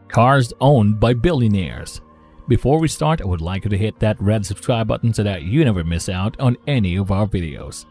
Cars owned by billionaires. Before we start, I would like you to hit that red subscribe button so that you never miss out on any of our videos.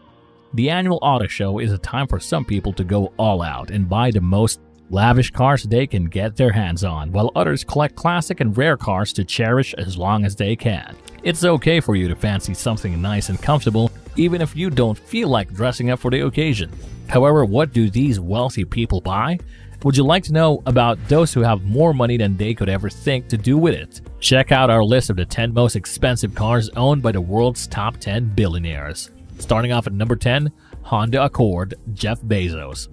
The annual auto show is a time for some people to go all out and buy the most lavish cars they can get their hands on, while others collect classic and rare cars to cherish as long as they can. It's okay for you to fancy something nice and comfortable, even if you don't feel like dressing up for the occasion. However, what do these wealthy people buy? Would you like to know about those who have more money than they could ever think to do with it? Check out our list of the 10 most expensive cars owned by the world's top 10 billionaires. Starting off at number 10, Honda Accord, Jeff Bezos.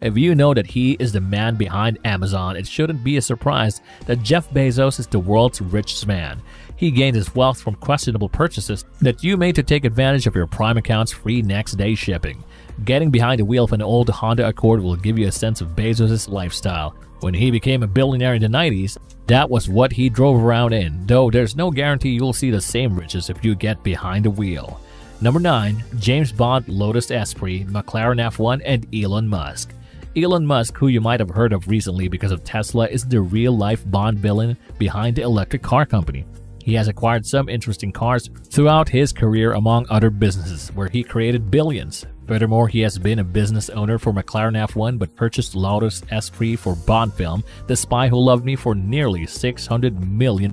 If you know that he is the man behind Amazon, it shouldn't be a surprise that Jeff Bezos is the world's richest man. He gained his wealth from questionable purchases that you made to take advantage of your Prime account's free next-day shipping. Getting behind the wheel of an old Honda Accord will give you a sense of Bezos' lifestyle. When he became a billionaire in the 90s, that was what he drove around in, though there's no guarantee you'll see the same riches if you get behind the wheel. Number 9. James Bond, Lotus Esprit, McLaren F1, and Elon Musk. Elon Musk, who you might have heard of recently because of Tesla, is the real-life Bond villain behind the electric car company. He has acquired some interesting cars throughout his career among other businesses, where he created billions. Furthermore, he has been a business owner for McLaren F1 but purchased Lotus Esprit for Bond film The Spy Who Loved Me for nearly £600 million.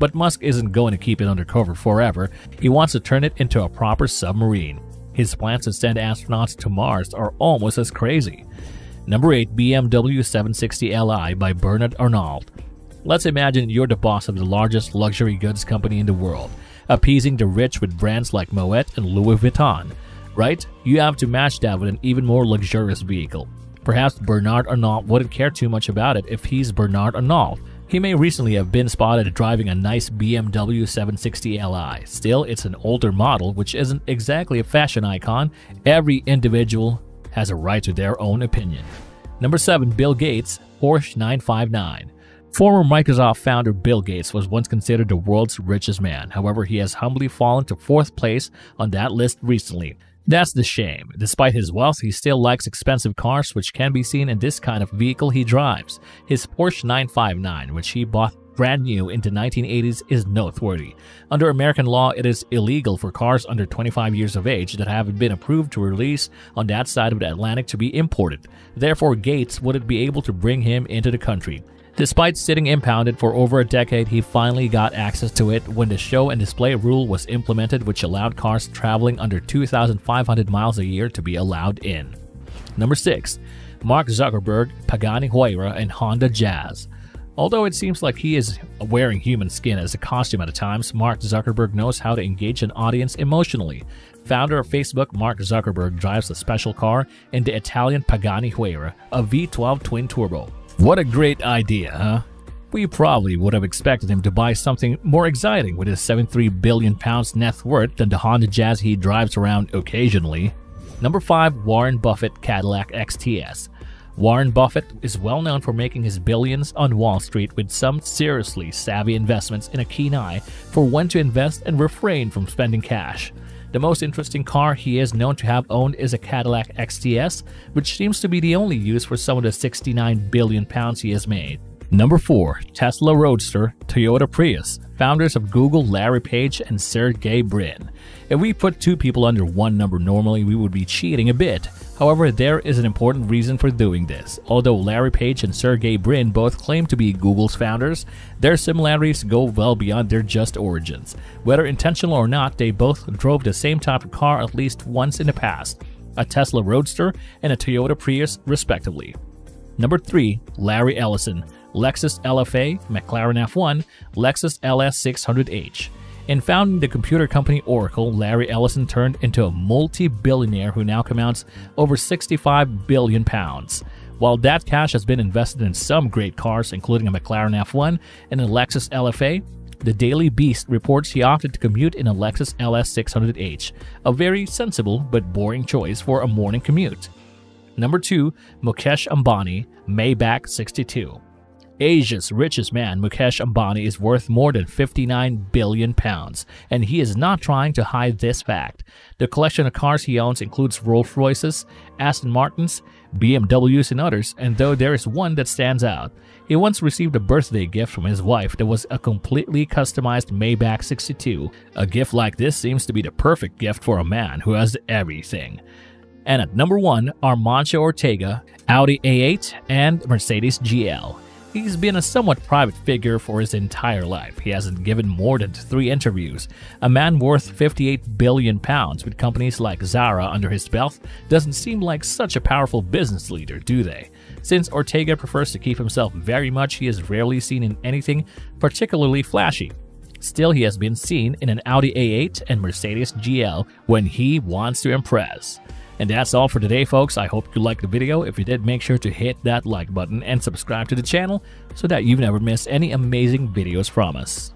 But Musk isn't going to keep it undercover forever. He wants to turn it into a proper submarine. His plans to send astronauts to Mars are almost as crazy. Number 8. BMW 760 Li by Bernard Arnault. Let's imagine you're the boss of the largest luxury goods company in the world, appeasing the rich with brands like Moet and Louis Vuitton. Right? You have to match that with an even more luxurious vehicle. Perhaps Bernard Arnault wouldn't care too much about it if he's Bernard Arnault. He may recently have been spotted driving a nice BMW 760 Li. Still, it's an older model, which isn't exactly a fashion icon. Every individual has a right to their own opinion. Number 7. Bill Gates, Porsche 959. Former Microsoft founder Bill Gates was once considered the world's richest man. However, he has humbly fallen to 4th place on that list recently. That's the shame. Despite his wealth, he still likes expensive cars, which can be seen in this kind of vehicle he drives. His Porsche 959, which he bought brand new in the 1980s, is noteworthy. Under American law, it is illegal for cars under 25 years of age that haven't been approved to release on that side of the Atlantic to be imported. Therefore, Gates wouldn't be able to bring him into the country. Despite sitting impounded for over a decade, he finally got access to it when the show and display rule was implemented, which allowed cars traveling under 2,500 miles a year to be allowed in. Number 6. Mark Zuckerberg, Pagani Huayra, and Honda Jazz. Although it seems like he is wearing human skin as a costume at times, Mark Zuckerberg knows how to engage an audience emotionally. Founder of Facebook, Mark Zuckerberg drives a special car in the Italian Pagani Huayra, a V12 twin-turbo. What a great idea, huh? We probably would have expected him to buy something more exciting with his £73 billion net worth than the Honda Jazz he drives around occasionally. Number 5. Warren Buffett, Cadillac XTS. Warren Buffett is well known for making his billions on Wall Street with some seriously savvy investments and a keen eye for when to invest and refrain from spending cash. The most interesting car he is known to have owned is a Cadillac XTS, which seems to be the only use for some of the £69 billion he has made. Number 4. Tesla Roadster, Toyota Prius. Founders of Google, Larry Page and Sergey Brin. If we put two people under one number normally, we would be cheating a bit. However, there is an important reason for doing this. Although Larry Page and Sergey Brin both claim to be Google's founders, their similarities go well beyond their just origins. Whether intentional or not, they both drove the same type of car at least once in the past, a Tesla Roadster and a Toyota Prius respectively. Number 3. Larry Ellison, Lexus LFA, McLaren F1, Lexus LS600H. In founding the computer company Oracle, Larry Ellison turned into a multi-billionaire who now commands over £65 billion. While that cash has been invested in some great cars, including a McLaren F1 and a Lexus LFA, the Daily Beast reports he opted to commute in a Lexus LS600H, a very sensible but boring choice for a morning commute. Number 2. Mukesh Ambani, Maybach 62. Asia's richest man, Mukesh Ambani, is worth more than £59 billion, and he is not trying to hide this fact. The collection of cars he owns includes Rolls-Royces, Aston Martins, BMWs, and others, and though there is one that stands out, He once received a birthday gift from his wife that was a completely customized Maybach 62. A gift like this seems to be the perfect gift for a man who has everything. And at number 1 are Mancha Ortega, Audi A8, and Mercedes GL. He's been a somewhat private figure for his entire life. He hasn't given more than 3 interviews. A man worth £58 billion with companies like Zara under his belt doesn't seem like such a powerful business leader, do they? Since Ortega prefers to keep himself very much, he is rarely seen in anything particularly flashy. Still, he has been seen in an Audi A8 and Mercedes GL when he wants to impress. And that's all for today, folks. I hope you liked the video. If you did, make sure to hit that like button and subscribe to the channel so that you never miss any amazing videos from us.